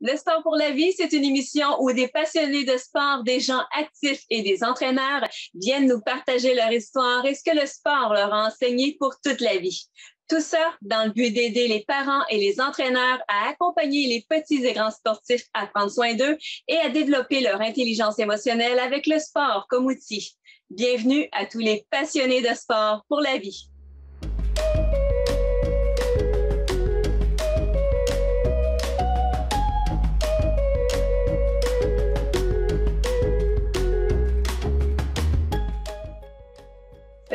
Le sport pour la vie, c'est une émission où des passionnés de sport, des gens actifs et des entraîneurs viennent nous partager leur histoire et ce que le sport leur a enseigné pour toute la vie. Tout ça dans le but d'aider les parents et les entraîneurs à accompagner les petits et grands sportifs à prendre soin d'eux et à développer leur intelligence émotionnelle avec le sport comme outil. Bienvenue à tous les passionnés de sport pour la vie.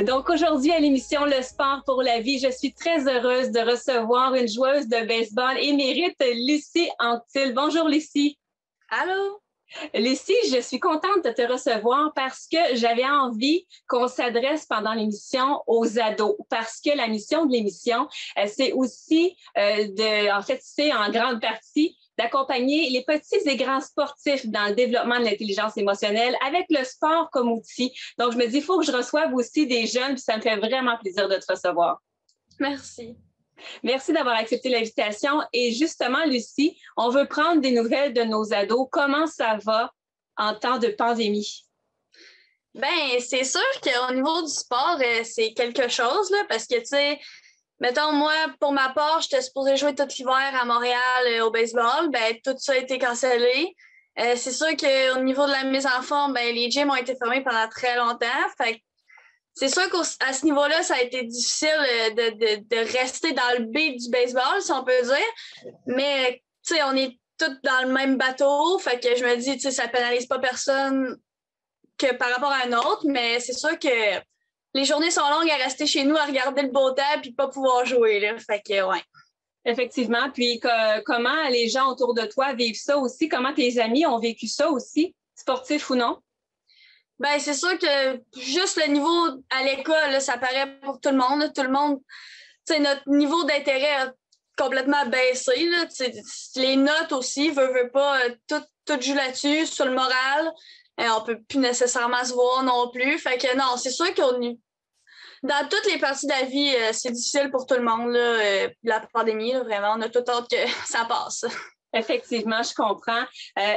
Donc aujourd'hui à l'émission Le sport pour la vie, je suis très heureuse de recevoir une joueuse de baseball émérite, Lucie Anctil. Bonjour Lucie. Allô? Lucie, je suis contente de te recevoir parce que j'avais envie qu'on s'adresse pendant l'émission aux ados parce que la mission de l'émission, c'est aussi c'est en grande partie d'accompagner les petits et grands sportifs dans le développement de l'intelligence émotionnelle avec le sport comme outil. Donc, je me dis, il faut que je reçoive aussi des jeunes, puis ça me fait vraiment plaisir de te recevoir. Merci. Merci d'avoir accepté l'invitation. Et justement, Lucie, on veut prendre des nouvelles de nos ados. Comment ça va en temps de pandémie? Ben, c'est sûr qu'au niveau du sport, c'est quelque chose, là, parce que, tu sais, mettons, moi, pour ma part, j'étais supposée jouer tout l'hiver à Montréal au baseball. Ben, tout ça a été cancellé. C'est sûr qu'au niveau de la mise en forme, ben, les gyms ont été fermés pendant très longtemps. Fait que c'est sûr qu'à ce niveau-là, ça a été difficile de rester dans le beat du baseball, si on peut dire. Mais, tu sais, on est tous dans le même bateau. Fait que je me dis, tu sais, ça pénalise pas personne que par rapport à un autre. Mais c'est sûr que les journées sont longues à rester chez nous, à regarder le beau temps puis pas pouvoir jouer, là. Fait que, ouais. Effectivement. Puis, comment les gens autour de toi vivent ça aussi? Comment tes amis ont vécu ça aussi, sportifs ou non? Ben, c'est sûr que juste le niveau à l'école, là, ça paraît pour tout le monde. Là. Tout le monde, tu sais, notre niveau d'intérêt a complètement baissé. Là. Les notes aussi, veut pas, tout joue là-dessus, sur le moral. On peut plus nécessairement se voir non plus. Fait que non, c'est sûr dans toutes les parties de la vie, c'est difficile pour tout le monde, là, la pandémie, là, vraiment. On a tout hâte que ça passe. Effectivement, je comprends.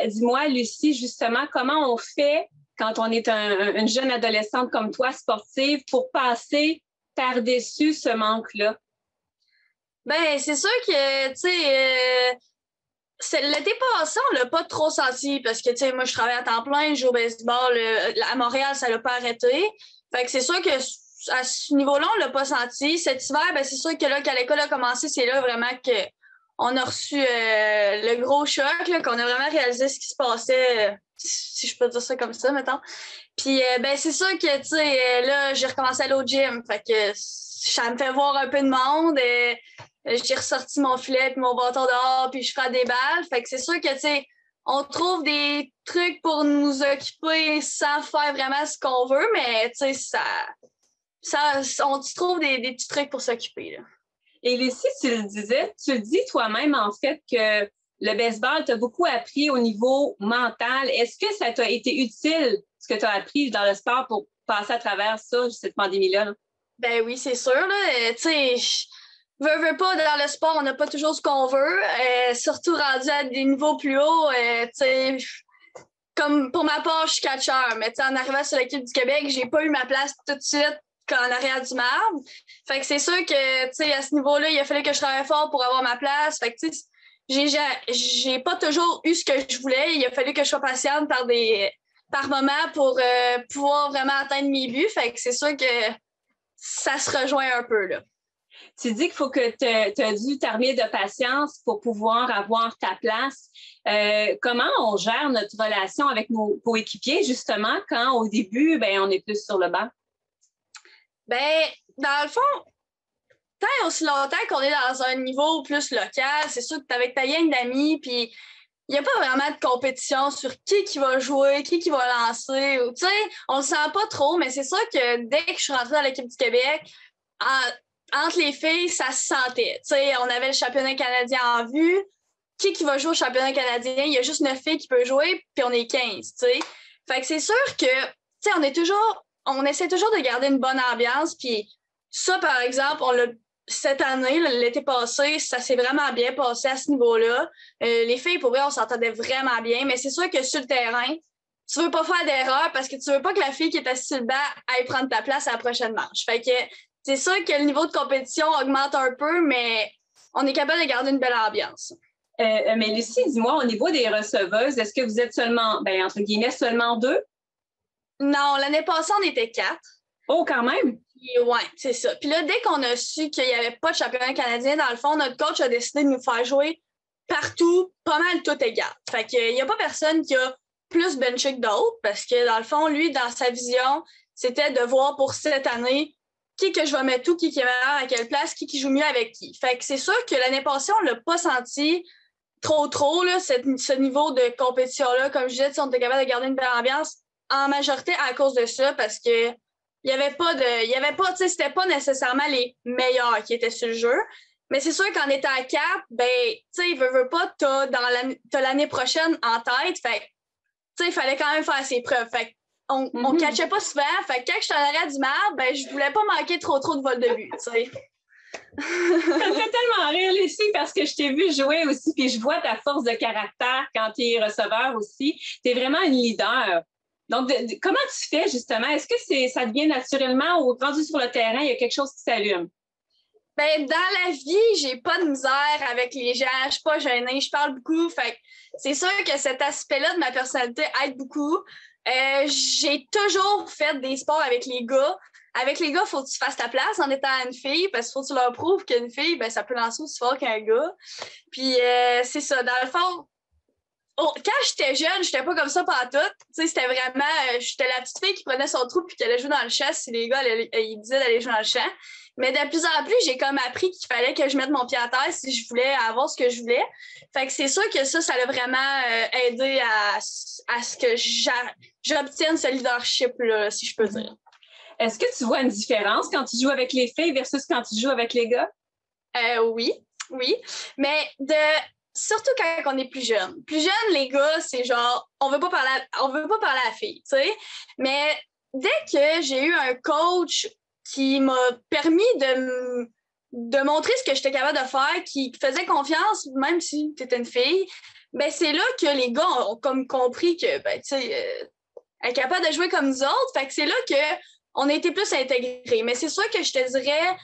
Dis-moi, Lucie, justement, comment on fait quand on est une jeune adolescente comme toi, sportive, pour passer par-dessus ce manque-là? Ben, c'est sûr que, tu sais, l'été passé, on l'a pas trop senti parce que, tu sais, moi, je travaille à temps plein, je joue au baseball. À Montréal, ça l'a pas arrêté. Fait que c'est sûr que à ce niveau-là, on l'a pas senti. Cet hiver, ben, c'est sûr que là, quand l'école a commencé, c'est là vraiment qu'on a reçu le gros choc, là, qu'on a vraiment réalisé ce qui se passait, si je peux dire ça comme ça, mettons. Puis, ben, c'est sûr que, tu sais, là, j'ai recommencé à aller au gym. Fait que ça me fait voir un peu de monde. J'ai ressorti mon filet puis mon bâton dehors puis je frappe des balles. Fait que c'est sûr que, tu sais, on trouve des trucs pour nous occuper sans faire vraiment ce qu'on veut, mais, tu sais, on trouve des petits trucs pour s'occuper, là. Et Lucie, tu le disais, tu le dis toi-même, en fait, que le baseball t'a beaucoup appris au niveau mental. Est-ce que ça t'a été utile, ce que tu as appris dans le sport pour passer à travers ça, cette pandémie-là? Là? Ben oui, c'est sûr, là. Tu sais, veux pas, dans le sport, on n'a pas toujours ce qu'on veut. Surtout rendu à des niveaux plus hauts, tu sais, comme pour ma part, je suis catcheur, mais tu sais, en arrivant sur l'équipe du Québec, j'ai pas eu ma place tout de suite en arrière du marbre. Fait que c'est sûr que, tu sais, à ce niveau-là, il a fallu que je travaille fort pour avoir ma place. Fait que, tu sais, j'ai pas toujours eu ce que je voulais. Il a fallu que je sois patiente par moment pour pouvoir vraiment atteindre mes buts. Fait que c'est sûr que ça se rejoint un peu, là. Tu dis qu'il faut que tu as dû t'armer de patience pour pouvoir avoir ta place. Comment on gère notre relation avec nos coéquipiers, justement, quand au début, ben, on est plus sur le banc? Ben, dans le fond, tant aussi longtemps qu'on est dans un niveau plus local, c'est sûr que t'es avec ta gang d'amis, puis il n'y a pas vraiment de compétition sur qui va jouer, qui va lancer. Tu sais, on le sent pas trop, mais c'est sûr que dès que je suis rentrée dans l'équipe du Québec, entre les filles, ça se sentait. Tu sais, on avait le championnat canadien en vue. Qui va jouer au championnat canadien? Il y a juste 9 filles qui peuvent jouer, puis on est 15, tu sais. Fait que c'est sûr que, tu sais, on essaie toujours de garder une bonne ambiance, puis ça, par exemple, on l'a cette année, l'été passé, ça s'est vraiment bien passé à ce niveau-là. Les filles, pour vrai, on s'entendait vraiment bien, mais c'est sûr que sur le terrain, tu veux pas faire d'erreur parce que tu veux pas que la fille qui est assise sur le banc aille prendre ta place à la prochaine manche. Fait que c'est sûr que le niveau de compétition augmente un peu, mais on est capable de garder une belle ambiance. Mais Lucie, dis-moi, au niveau des receveuses, est-ce que vous êtes seulement, entre guillemets, seulement 2? Non, l'année passée, on était 4. Oh, quand même! Oui, c'est ça. Puis là, dès qu'on a su qu'il n'y avait pas de championnat canadien, dans le fond, notre coach a décidé de nous faire jouer partout, pas mal tout égal. Fait qu'il n'y a pas personne qui a plus benché que d'autres parce que, dans le fond, lui, dans sa vision, c'était de voir pour cette année qui que je vais mettre tout, qui est meilleur à quelle place, qui joue mieux avec qui. Fait que c'est sûr que l'année passée, on ne l'a pas senti trop, là, ce niveau de compétition-là. Comme je disais, on était capable de garder une belle ambiance en majorité à cause de ça parce que il y avait pas, tu sais, c'était pas nécessairement les meilleurs qui étaient sur le jeu. Mais c'est sûr qu'en étant à 4, ben, tu sais, veut pas, t'as l'année prochaine en tête. Fait tu sais, il fallait quand même faire ses preuves. Fait on catchait pas souvent. Fait que quand je suis en arrière du marbre, ben, je voulais pas manquer trop de vol de but, tu sais. Ça me fait tellement rire, Lucie, parce que je t'ai vu jouer aussi, puis je vois ta force de caractère quand tu es receveur aussi. Tu es vraiment une leader. Donc, comment tu fais, justement? Est-ce que ça devient naturellement ou rendu sur le terrain, il y a quelque chose qui s'allume? Ben, dans la vie, j'ai pas de misère avec les gens. Je suis pas gênée, je parle beaucoup. Fait c'est sûr que cet aspect-là de ma personnalité aide beaucoup. J'ai toujours fait des sports avec les gars. Avec les gars, il faut que tu fasses ta place en étant une fille parce qu'il faut que tu leur prouves qu'une fille, ben, ça peut lancer aussi fort qu'un gars. Puis, c'est ça. Dans le fond, quand j'étais jeune, j'étais pas comme ça partout. Tu sais, c'était vraiment... j'étais la petite fille qui prenait son trou puis qui allait jouer dans le champ si les gars, ils disaient d'aller jouer dans le champ. Mais de plus en plus, j'ai comme appris qu'il fallait que je mette mon pied à terre si je voulais avoir ce que je voulais. Fait que c'est sûr que ça l'a vraiment aidé à ce que j'obtienne ce leadership-là, si je peux dire. Est-ce que tu vois une différence quand tu joues avec les filles versus quand tu joues avec les gars? Oui. Mais surtout quand on est plus jeune. Plus jeune, les gars, c'est genre, on veut pas parler à la fille, tu sais. Mais dès que j'ai eu un coach qui m'a permis de montrer ce que j'étais capable de faire, qui faisait confiance, même si tu étais une fille, ben c'est là que les gars ont comme compris que, ben, tu sais, elle est capable de jouer comme nous autres. Fait que c'est là qu'on a été plus intégrés. Mais c'est sûr que je te dirais,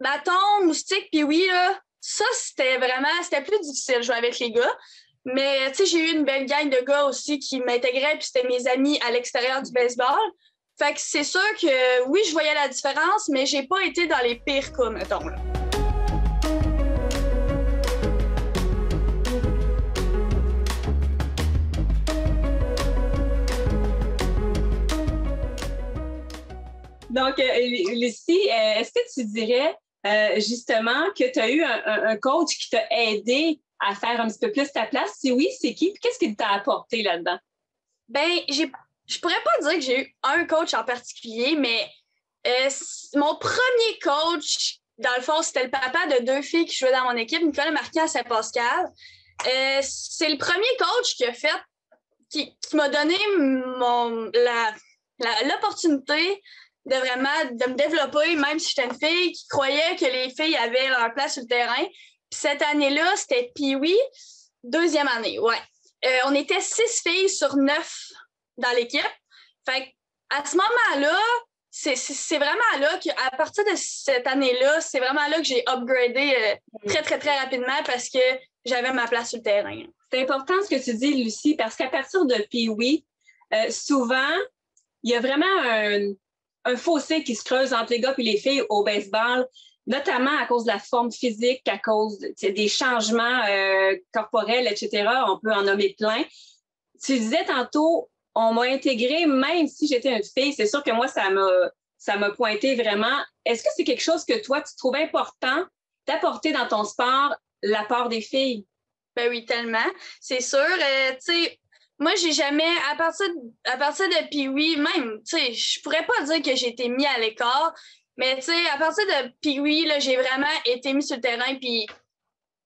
bâton, moustique, puis oui, là, ça, c'était plus difficile de jouer avec les gars. Mais, tu sais, j'ai eu une belle gang de gars aussi qui m'intégraient, puis c'était mes amis à l'extérieur du baseball. Fait que c'est sûr que, oui, je voyais la différence, mais j'ai pas été dans les pires cas, mettons, là. Donc, Lucie, est-ce que tu dirais justement que tu as eu un coach qui t'a aidé à faire un petit peu plus ta place? Si oui, c'est qui? Puis qu'est-ce qu'il t'a apporté là-dedans? Ben, je pourrais pas dire que j'ai eu un coach en particulier, mais mon premier coach, dans le fond, c'était le papa de 2 filles qui jouaient dans mon équipe, Nicolas Marquis à Saint-Pascal. C'est le premier coach qui m'a donné l'opportunité de me développer, même si j'étais une fille qui croyait que les filles avaient leur place sur le terrain. Puis cette année-là, c'était Pee-Wee, 2e année, ouais. On était 6 filles sur 9 dans l'équipe. Fait à ce moment-là, c'est vraiment là qu'à partir de cette année-là, c'est vraiment là que j'ai upgradé très, très, très rapidement parce que j'avais ma place sur le terrain. C'est important ce que tu dis, Lucie, parce qu'à partir de Pee-Wee, souvent, il y a vraiment un fossé qui se creuse entre les gars et les filles au baseball, notamment à cause de la forme physique, à cause des changements corporels, etc. On peut en nommer plein. Tu disais tantôt, on m'a intégré même si j'étais une fille. C'est sûr que moi, ça m'a pointé vraiment. Est-ce que c'est quelque chose que toi, tu trouves important d'apporter dans ton sport, l'apport des filles? Ben oui, tellement. C'est sûr. Tu sais, moi, j'ai jamais, à partir de Pee-Wee, même, tu sais, je pourrais pas dire que j'ai été mis à l'écart, mais tu sais, à partir de Pee-Wee, là, j'ai vraiment été mis sur le terrain, puis,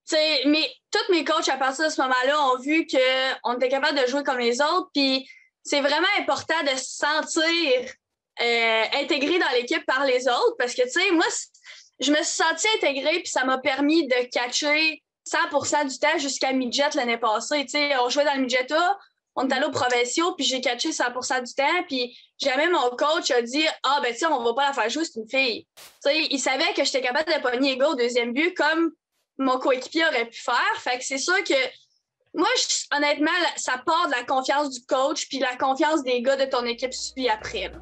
tu sais, tous mes coachs à partir de ce moment-là ont vu qu'on était capable de jouer comme les autres, puis c'est vraiment important de se sentir intégré dans l'équipe par les autres, parce que, tu sais, moi, je me suis sentie intégrée, puis ça m'a permis de catcher 100% du temps jusqu'à midget l'année passée. Tu sais, on jouait dans le midget A, on est allé aux provinciaux, puis j'ai catché 100% du temps, puis jamais mon coach a dit « Ah, ben tu sais, on va pas la faire jouer, c'est une fille. » Tu sais, il savait que j'étais capable de pogner les gars au deuxième but comme mon coéquipier aurait pu faire. Fait que c'est sûr que moi, honnêtement, ça part de la confiance du coach, puis la confiance des gars de ton équipe suit après. Là.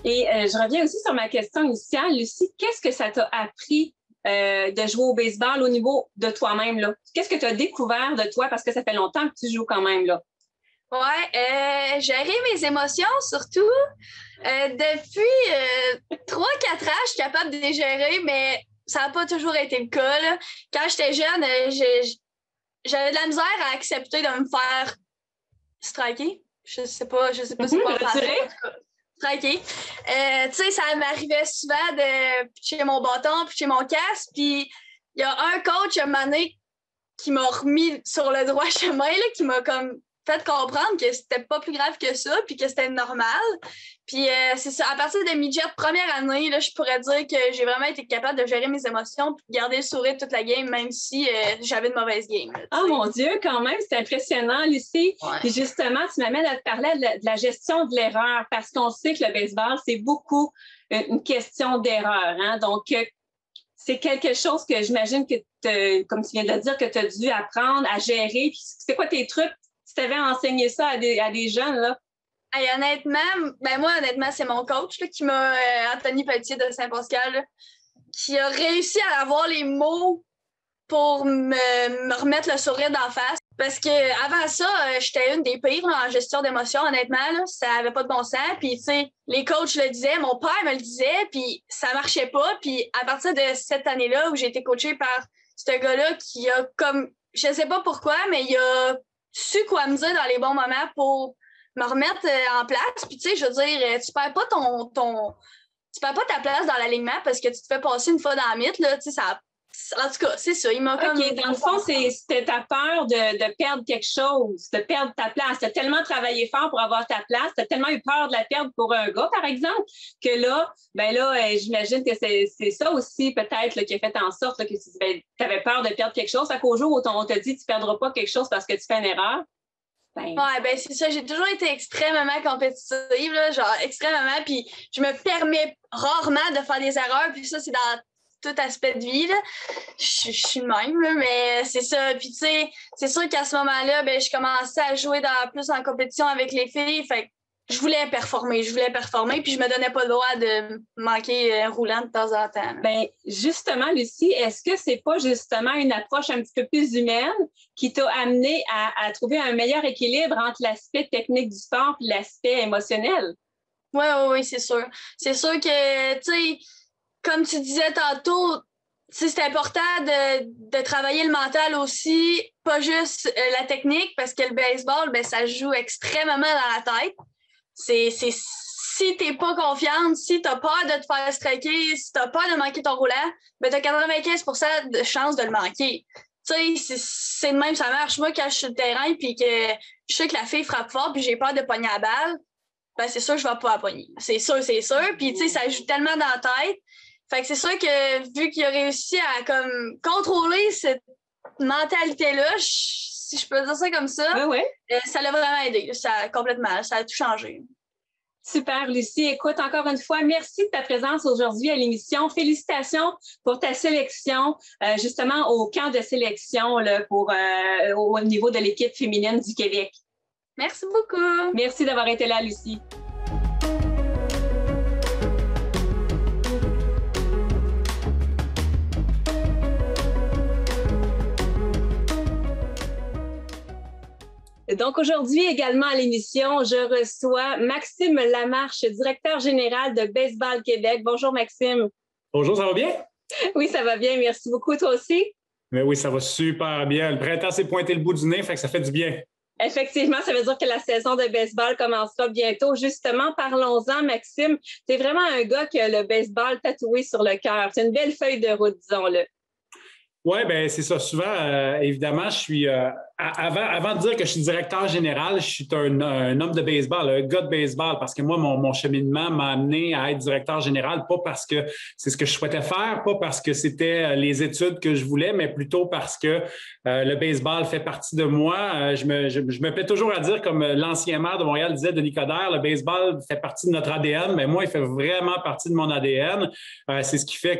Et je reviens aussi sur ma question initiale. Lucie, qu'est-ce que ça t'a appris de jouer au baseball au niveau de toi-même, là? Qu'est-ce que tu as découvert de toi? Parce que ça fait longtemps que tu joues quand même, là. Ouais, gérer mes émotions, surtout. Depuis 3-4 ans, je suis capable de les gérer, mais ça n'a pas toujours été le cas. Là. Quand j'étais jeune, j'avais de la misère à accepter de me faire striker. Je sais pas c'est quoi le français. Striker. Tu sais, ça m'arrivait souvent de pitcher mon bâton, pitcher mon casque, puis il y a un coach à un moment donné qui m'a remis sur le droit chemin, là, qui m'a comme fait comprendre que c'était pas plus grave que ça, puis que c'était normal. Puis c'est ça, à partir de midget première année, là, je pourrais dire que j'ai vraiment été capable de gérer mes émotions puis de garder le sourire toute la game, même si j'avais de mauvaises games. Oh mon Dieu, quand même, c'est impressionnant, Lucie. Ouais. Puis justement, tu m'amènes à te parler de la gestion de l'erreur, parce qu'on sait que le baseball, c'est beaucoup une question d'erreur. Hein? Donc, c'est quelque chose que j'imagine que, comme tu viens de dire, que tu as dû apprendre à gérer. Puis c'est quoi tes trucs? Si tu avais enseigné ça à des jeunes, là? Hey, honnêtement, c'est mon coach là, qui m'a, Anthony Pelletier de Saint-Pascal, là, qui a réussi à avoir les mots pour me remettre le sourire d'en face. Parce que avant ça, j'étais une des pires là, en gestion d'émotions, honnêtement. Là, ça n'avait pas de bon sens. Puis, tu sais, les coachs le disaient, mon père me le disait, puis ça marchait pas. Puis, à partir de cette année-là où j'ai été coachée par ce gars-là qui a comme, je sais pas pourquoi, mais il a su quoi me dire dans les bons moments pour me remettre en place. Puis, tu sais, je veux dire, tu perds pas tu perds pas ta place dans l'alignement parce que tu te fais passer une fois dans la mythe, là, tu sais, ça. En tout cas, c'est ça. Il m'a comme. OK, dans le fond, c'était ta peur de perdre quelque chose, de perdre ta place. Tu as tellement travaillé fort pour avoir ta place, tu as tellement eu peur de la perdre pour un gars, par exemple, que là, j'imagine que c'est ça aussi, peut-être, là, qui a fait en sorte là, que tu avais peur de perdre quelque chose. Fait qu'au jour où on te dit que tu ne perdras pas quelque chose parce que tu fais une erreur, ouais, c'est ça. J'ai toujours été extrêmement compétitive, là, genre extrêmement. Puis je me permets rarement de faire des erreurs. Puis ça, c'est dans tout aspect de vie. Là. Je suis le même, là, mais c'est ça. Puis tu sais, c'est sûr qu'à ce moment-là, je commençais à jouer plus en compétition avec les filles. Fait que je voulais performer, puis je me donnais pas le droit de manquer roulant de temps en temps. Justement, Lucie, est-ce que c'est pas justement une approche un petit peu plus humaine qui t'a amené à trouver un meilleur équilibre entre l'aspect technique du sport et l'aspect émotionnel? Oui, c'est sûr. C'est sûr que, tu sais, comme tu disais tantôt, c'est important de travailler le mental aussi, pas juste la technique, parce que le baseball, ça joue extrêmement dans la tête. Si t'es pas confiante, si t'as peur de te faire striker, si t'as peur de manquer ton roulant, t'as 95% de chances de le manquer. Tu sais, c'est de même, ça marche. Moi, quand je suis sur le terrain puis que je sais que la fille frappe fort puis j'ai peur de pogner la balle, c'est sûr que je vais pas la pogner. C'est sûr. Puis, tu sais, ça joue tellement dans la tête. Fait que c'est sûr que vu qu'il a réussi à comme contrôler cette mentalité-là, si je peux dire ça comme ça, ça l'a vraiment aidé. Complètement. Ça a tout changé. Super, Lucie. Écoute, encore une fois, merci de ta présence aujourd'hui à l'émission. Félicitations pour ta sélection, justement, au camp de sélection là, au niveau de l'équipe féminine du Québec. Merci beaucoup. Merci d'avoir été là, Lucie. Donc, aujourd'hui, également à l'émission, je reçois Maxime Lamarche, directeur général de Baseball Québec. Bonjour, Maxime. Bonjour, ça va bien? Oui, ça va bien. Merci beaucoup. Toi aussi? Mais oui, ça va super bien. Le printemps s'est pointé le bout du nez, fait que ça fait du bien. Effectivement, ça veut dire que la saison de baseball commencera bientôt. Justement, parlons-en, Maxime. Tu es vraiment un gars qui a le baseball tatoué sur le cœur. C'est une belle feuille de route, disons-le. Oui, ben c'est ça. Souvent, évidemment, je suis avant de dire que je suis directeur général, je suis un homme de baseball, un gars de baseball, parce que moi, mon cheminement m'a amené à être directeur général, pas parce que c'est ce que je souhaitais faire, pas parce que c'était les études que je voulais, mais plutôt parce que le baseball fait partie de moi. Je me plais toujours à dire, comme l'ancien maire de Montréal disait, Denis Coderre, le baseball fait partie de notre ADN, mais moi, il fait vraiment partie de mon ADN. C'est ce qui fait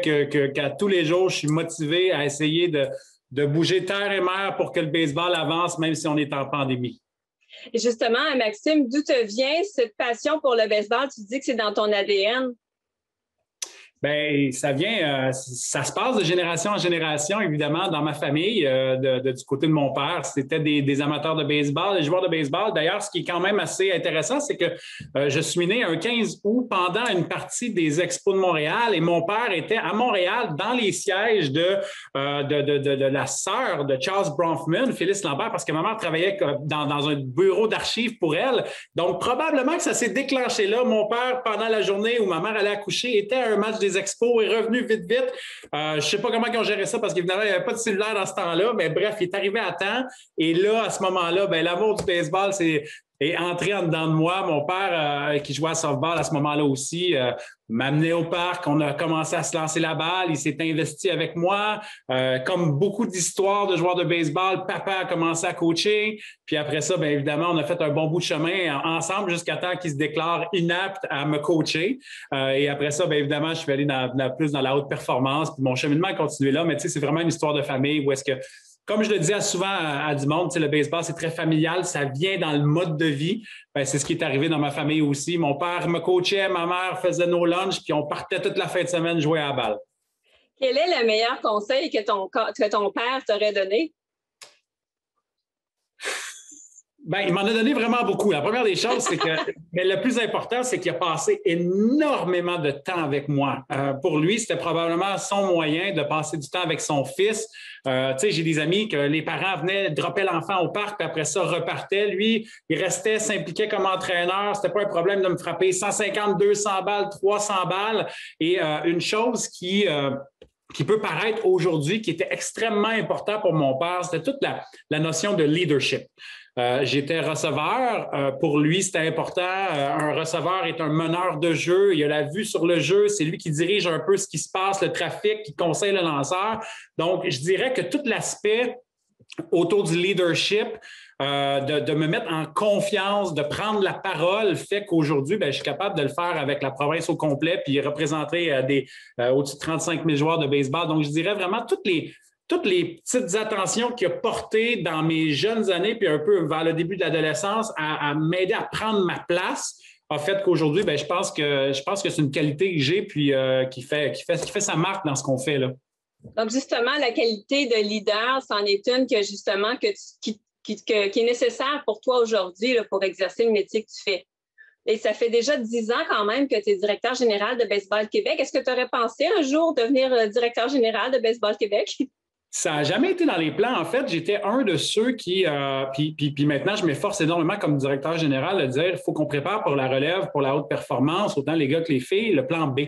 qu'à tous les jours, je suis motivé à essayer de bouger terre et mer pour que le baseball avance, même si on est en pandémie. Et justement, Maxime, d'où te vient cette passion pour le baseball? Tu dis que c'est dans ton ADN. Bien, ça vient, ça se passe de génération en génération, évidemment, dans ma famille, du côté de mon père. C'était des amateurs de baseball, des joueurs de baseball. D'ailleurs, ce qui est quand même assez intéressant, c'est que je suis né un 15 août pendant une partie des Expos de Montréal et mon père était à Montréal dans les sièges de la sœur de Charles Bronfman, Phyllis Lambert, parce que ma mère travaillait dans un bureau d'archives pour elle. Donc, probablement que ça s'est déclenché là. Mon père, pendant la journée où ma mère allait accoucher, était à un match des Expos, est revenu vite. Je ne sais pas comment ils ont géré ça parce qu'évidemment, il n'y avait pas de cellulaire dans ce temps-là, mais bref, il est arrivé à temps. Et là, à ce moment-là, ben, l'amour du baseball, est entré en dedans de moi. Mon père, qui jouait à softball à ce moment-là aussi, m'a amené au parc. On a commencé à se lancer la balle. Il s'est investi avec moi. Comme beaucoup d'histoires de joueurs de baseball, papa a commencé à coacher. Puis après ça, bien évidemment, on a fait un bon bout de chemin ensemble jusqu'à temps qu'il se déclare inapte à me coacher. Et après ça, bien évidemment, je suis allé plus dans la haute performance. Puis mon cheminement a continué là. Mais tu sais, c'est vraiment une histoire de famille où est-ce que comme je le disais souvent à du monde, le baseball, c'est très familial, ça vient dans le mode de vie. Ben, c'est ce qui est arrivé dans ma famille aussi. Mon père me coachait, ma mère faisait nos lunchs, puis on partait toute la fin de semaine jouer à la balle. Quel est le meilleur conseil que ton père t'aurait donné? Ben, il m'en a donné vraiment beaucoup. La première des choses, c'est que mais le plus important, c'est qu'il a passé énormément de temps avec moi. Pour lui, c'était probablement son moyen de passer du temps avec son fils. Tu sais, j'ai des amis que les parents venaient, droppaient l'enfant au parc, puis après ça, repartaient. Lui, il restait, s'impliquait comme entraîneur. C'était pas un problème de me frapper 150, 200 balles, 300 balles. Et une chose qui peut paraître aujourd'hui, qui était extrêmement important pour mon père, c'était toute la notion de leadership. J'étais receveur. Pour lui, c'était important. Un receveur est un meneur de jeu. Il a la vue sur le jeu. C'est lui qui dirige un peu ce qui se passe, le trafic, qui conseille le lanceur. Donc, je dirais que tout l'aspect autour du leadership, de me mettre en confiance, de prendre la parole, fait qu'aujourd'hui, je suis capable de le faire avec la province au complet puis représenter au-dessus de 35 000 joueurs de baseball. Donc, je dirais vraiment toutes les petites attentions qu'il a portées dans mes jeunes années, puis un peu vers le début de l'adolescence, à m'aider à prendre ma place, a fait qu'aujourd'hui, je pense que c'est une qualité que j'ai, puis qui fait sa marque dans ce qu'on fait là. Donc, justement, la qualité de leader, c'en est une que justement qui est nécessaire pour toi aujourd'hui là, pour exercer le métier que tu fais. Et ça fait déjà 10 ans quand même que tu es directeur général de Baseball Québec. Est-ce que tu aurais pensé un jour devenir directeur général de Baseball Québec? Ça n'a jamais été dans les plans. En fait, j'étais un de ceux qui, puis maintenant, je m'efforce énormément comme directeur général de dire il faut qu'on prépare pour la relève, pour la haute performance, autant les gars que les filles, le plan B.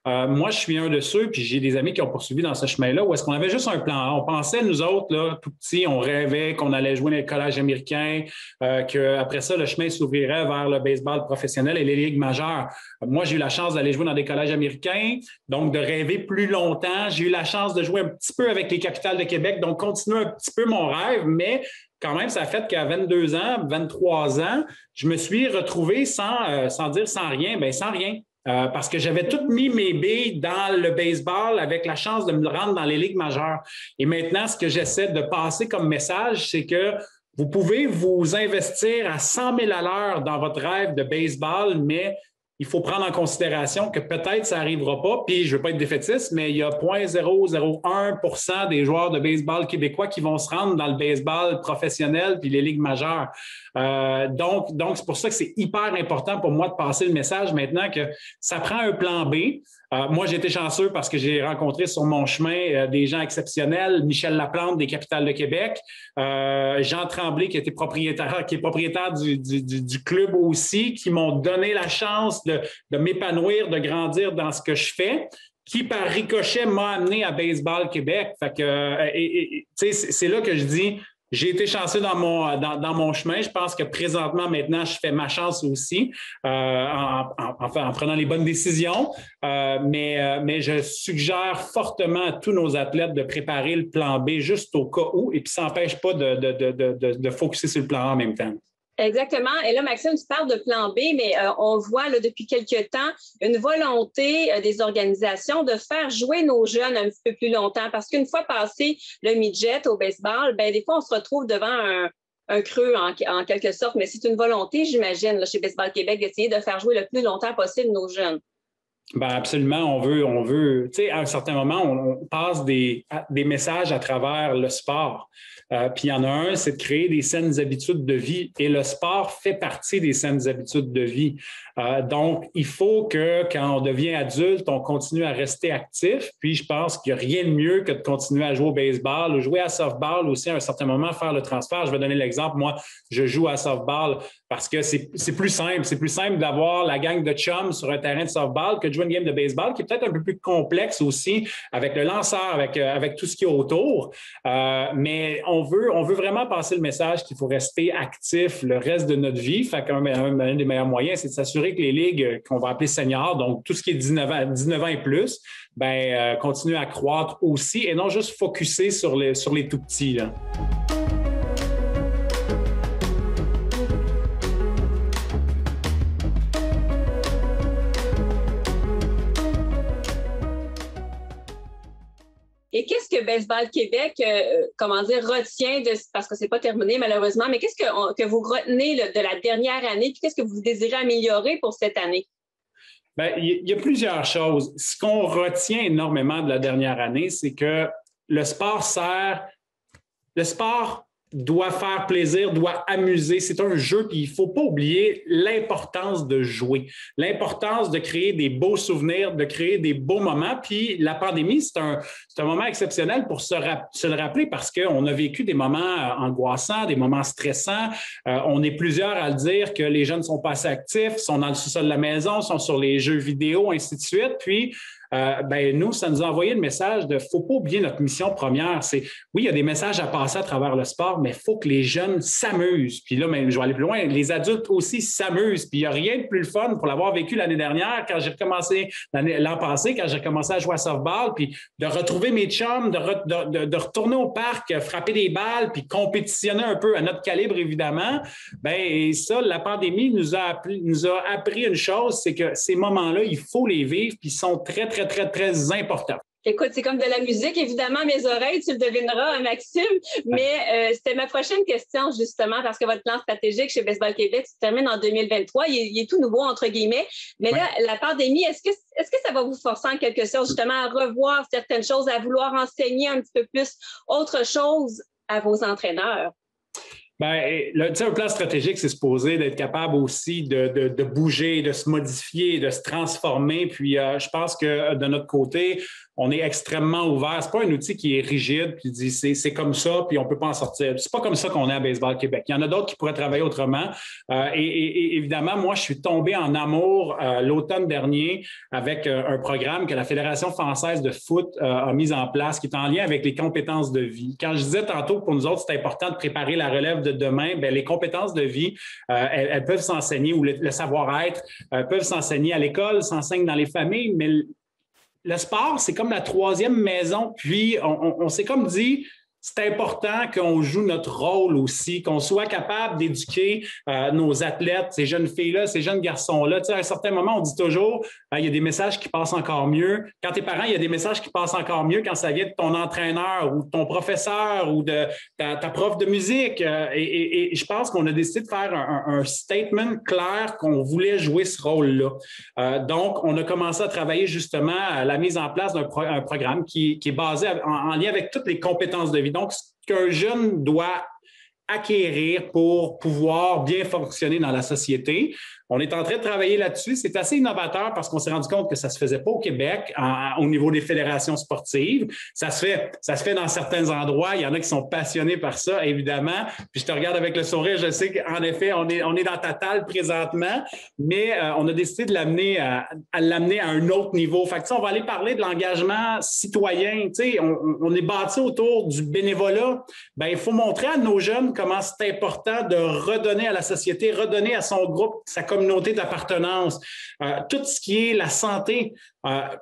Moi, je suis un de ceux, puis j'ai des amis qui ont poursuivi dans ce chemin-là, où est-ce qu'on avait juste un plan A. On pensait, nous autres, là, tout petits, on rêvait qu'on allait jouer dans les collèges américains, qu'après ça, le chemin s'ouvrirait vers le baseball professionnel et les ligues majeures. Moi, j'ai eu la chance d'aller jouer dans des collèges américains, donc de rêver plus longtemps. J'ai eu la chance de jouer un petit peu avec les Capitales de Québec, donc continuer un petit peu mon rêve, mais quand même, ça a fait qu'à 22 ans, 23 ans, je me suis retrouvé sans dire sans rien, sans rien. Parce que j'avais tout mis mes billes dans le baseball avec la chance de me rendre dans les ligues majeures. Et maintenant, ce que j'essaie de passer comme message, c'est que vous pouvez vous investir à 100 000 à l'heure dans votre rêve de baseball, mais il faut prendre en considération que peut-être ça n'arrivera pas. Puis, je ne veux pas être défaitiste, mais il y a 0,001% des joueurs de baseball québécois qui vont se rendre dans le baseball professionnel puis les ligues majeures. Donc, c'est pour ça que c'est hyper important pour moi de passer le message maintenant que ça prend un plan B. Moi, j'ai été chanceux parce que j'ai rencontré sur mon chemin des gens exceptionnels. Michel Laplante des Capitales de Québec, Jean Tremblay qui est propriétaire du club aussi, qui m'ont donné la chance de m'épanouir, de grandir dans ce que je fais. qui par ricochet m'a amené à Baseball Québec. Fait que, c'est là que je dis, j'ai été chanceux dans mon chemin. Je pense que présentement, maintenant, je fais ma chance aussi en prenant les bonnes décisions. Mais je suggère fortement à tous nos athlètes de préparer le plan B juste au cas où, et puis ça n'empêche pas de focusser sur le plan A en même temps. Exactement. Et là, Maxime, tu parles de plan B, mais on voit là, depuis quelques temps une volonté des organisations de faire jouer nos jeunes un petit peu plus longtemps. Parce qu'une fois passé le midget au baseball, ben des fois, on se retrouve devant un creux en quelque sorte. Mais c'est une volonté, j'imagine, là, chez Baseball Québec, d'essayer de faire jouer le plus longtemps possible nos jeunes. Ben absolument, on veut, tu sais, à un certain moment, on passe des messages à travers le sport. Puis il y en a un, c'est de créer des saines habitudes de vie, et le sport fait partie des saines habitudes de vie. Donc, il faut que quand on devient adulte, on continue à rester actif. Puis je pense qu'il n'y a rien de mieux que de continuer à jouer au baseball ou jouer à softball aussi à un certain moment, faire le transfert. Je vais donner l'exemple, moi, je joue à softball parce que c'est plus simple. C'est plus simple d'avoir la gang de chums sur un terrain de softball que de jouer une game de baseball qui est peut-être un peu plus complexe aussi avec le lanceur, avec tout ce qui est autour. Mais on veut vraiment passer le message qu'il faut rester actif le reste de notre vie. Fait qu'un des meilleurs moyens, c'est de s'assurer que les ligues qu'on va appeler seniors, donc tout ce qui est 19 ans et plus, continue à croître aussi et non juste focusser sur les tout petits, là. Et qu'est-ce que Baseball Québec, retient parce que c'est pas terminé malheureusement, mais qu'est-ce que vous retenez de la dernière année, puis qu'est-ce que vous désirez améliorer pour cette année? Bien, il y a plusieurs choses. Ce qu'on retient énormément de la dernière année, c'est que le sport doit faire plaisir, doit amuser. C'est un jeu, puis il ne faut pas oublier l'importance de jouer, l'importance de créer des beaux souvenirs, de créer des beaux moments. Puis la pandémie, c'est un moment exceptionnel pour se le rappeler parce qu'on a vécu des moments angoissants, des moments stressants. On est plusieurs à le dire que les jeunes sont pas assez actifs, sont dans le sous-sol de la maison, sont sur les jeux vidéo, ainsi de suite. Puis nous, ça nous a envoyé le message de faut pas oublier notre mission première. C'est oui, il y a des messages à passer à travers le sport, mais il faut que les jeunes s'amusent. Puis là, je vais aller plus loin, les adultes aussi s'amusent. Puis il n'y a rien de plus le fun pour l'avoir vécu l'année dernière, quand j'ai recommencé l'an passé, quand j'ai recommencé à jouer à softball, puis de retrouver mes chums, de retourner au parc, frapper des balles, puis compétitionner un peu à notre calibre, évidemment. Et ça, la pandémie nous a appris une chose, c'est que ces moments-là, il faut les vivre, puis ils sont très, très, très, très importants. Écoute, c'est comme de la musique, évidemment, mes oreilles, tu le devineras, Maxime, mais c'était ma prochaine question, justement, parce que votre plan stratégique chez Baseball Québec se termine en 2023. Il est tout nouveau, entre guillemets. Mais là, la pandémie, est-ce que ça va vous forcer en quelque sorte, justement, à revoir certaines choses, à vouloir enseigner un petit peu plus autre chose à vos entraîneurs? Un plan stratégique, c'est supposé d'être capable aussi de bouger, de se modifier, de se transformer. Puis, je pense que de notre côté, on est extrêmement ouvert. C'est pas un outil qui est rigide puis dit c'est comme ça puis on peut pas en sortir. C'est pas comme ça qu'on est à Baseball Québec. Il y en a d'autres qui pourraient travailler autrement. Et évidemment, moi, je suis tombé en amour l'automne dernier avec un programme que la Fédération française de foot a mis en place qui est en lien avec les compétences de vie. Quand je disais tantôt que pour nous autres, c'est important de préparer la relève de demain, les compétences de vie, elles peuvent s'enseigner ou le savoir-être peuvent s'enseigner à l'école, s'enseignent dans les familles, mais le sport, c'est comme la troisième maison. Puis, on s'est comme dit, c'est important qu'on joue notre rôle aussi, qu'on soit capable d'éduquer nos athlètes, ces jeunes filles-là, ces jeunes garçons-là. Tu sais, à un certain moment, on dit toujours, il y a des messages qui passent encore mieux. Quand t'es parent, il y a des messages qui passent encore mieux quand ça vient de ton entraîneur ou de ton professeur ou de ta prof de musique. Et je pense qu'on a décidé de faire un statement clair qu'on voulait jouer ce rôle-là. Donc, on a commencé à travailler justement à la mise en place d'un programme qui est basé en lien avec toutes les compétences de vie. Donc, ce qu'un jeune doit acquérir pour pouvoir bien fonctionner dans la société. On est en train de travailler là-dessus. C'est assez innovateur parce qu'on s'est rendu compte que ça ne se faisait pas au Québec au niveau des fédérations sportives. Ça se fait dans certains endroits. Il y en a qui sont passionnés par ça, évidemment. Puis je te regarde avec le sourire. Je sais qu'en effet, on est dans ta table présentement, mais on a décidé de l'amener à un autre niveau. Fait que, on va aller parler de l'engagement citoyen. On est bâti autour du bénévolat. Bien, il faut montrer à nos jeunes comment c'est important de redonner à la société, redonner à son groupe, sa communauté d'appartenance, tout ce qui est la santé.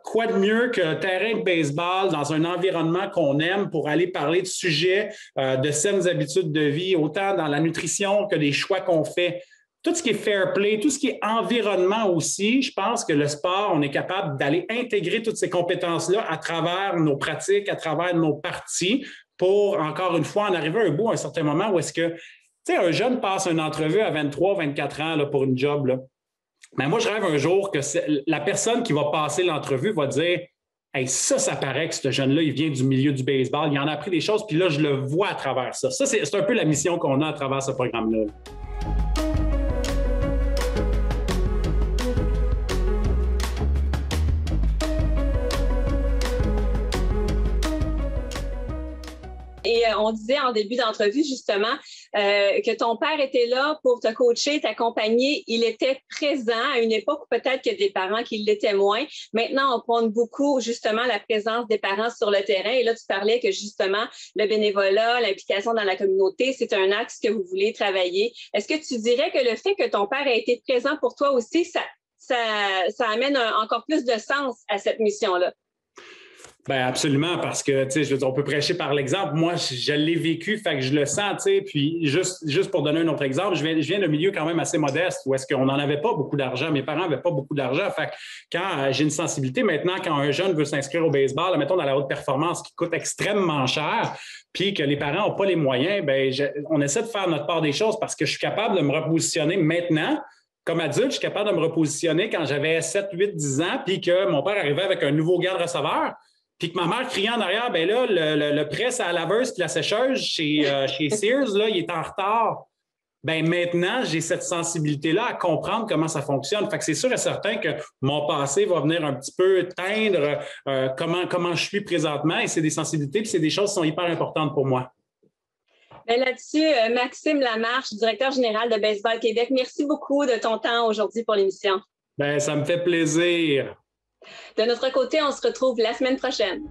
Quoi de mieux qu'un terrain de baseball dans un environnement qu'on aime pour aller parler de sujets de saines habitudes de vie, autant dans la nutrition que des choix qu'on fait. Tout ce qui est fair play, tout ce qui est environnement aussi, je pense que le sport, on est capable d'aller intégrer toutes ces compétences-là à travers nos pratiques, à travers nos parties pour, encore une fois, en arriver à un bout à un certain moment où est-ce que, un jeune passe une entrevue à 23, 24 ans là, pour une job. Là. Mais moi, je rêve un jour que la personne qui va passer l'entrevue va dire « Hey, ça paraît que ce jeune-là, il vient du milieu du baseball, il en a appris des choses, puis là, je le vois à travers ça. » Ça, c'est un peu la mission qu'on a à travers ce programme-là. Et on disait en début d'entrevue, justement, que ton père était là pour te coacher, t'accompagner. Il était présent à une époque où peut-être que des parents qui l'étaient moins. Maintenant, on prône beaucoup, justement, la présence des parents sur le terrain. Et là, tu parlais que, justement, le bénévolat, l'implication dans la communauté, c'est un axe que vous voulez travailler. Est-ce que tu dirais que le fait que ton père ait été présent pour toi aussi, ça amène encore plus de sens à cette mission-là? Bien, absolument, parce que, tu sais, je veux dire, on peut prêcher par l'exemple. Moi, je l'ai vécu, fait que je le sens, tu sais. Puis, juste pour donner un autre exemple, je viens d'un milieu quand même assez modeste où est-ce qu'on n'en avait pas beaucoup d'argent. Mes parents n'avaient pas beaucoup d'argent. Fait que quand j'ai une sensibilité maintenant, quand un jeune veut s'inscrire au baseball, mettons dans la haute performance qui coûte extrêmement cher, puis que les parents n'ont pas les moyens, bien, on essaie de faire notre part des choses parce que je suis capable de me repositionner maintenant. Comme adulte, je suis capable de me repositionner quand j'avais 7, 8, 10 ans, puis que mon père arrivait avec un nouveau garde-receveur. Puis que ma mère criait en arrière, bien là, le presse à la laveuse et la sécheuse chez Sears, là, il est en retard. Bien maintenant, j'ai cette sensibilité-là à comprendre comment ça fonctionne. Fait que c'est sûr et certain que mon passé va venir un petit peu teindre comment je suis présentement. Et c'est des sensibilités puis c'est des choses qui sont hyper importantes pour moi. Bien, là-dessus, Maxime Lamarche, directeur général de Baseball Québec, merci beaucoup de ton temps aujourd'hui pour l'émission. Bien, ça me fait plaisir. De notre côté, on se retrouve la semaine prochaine.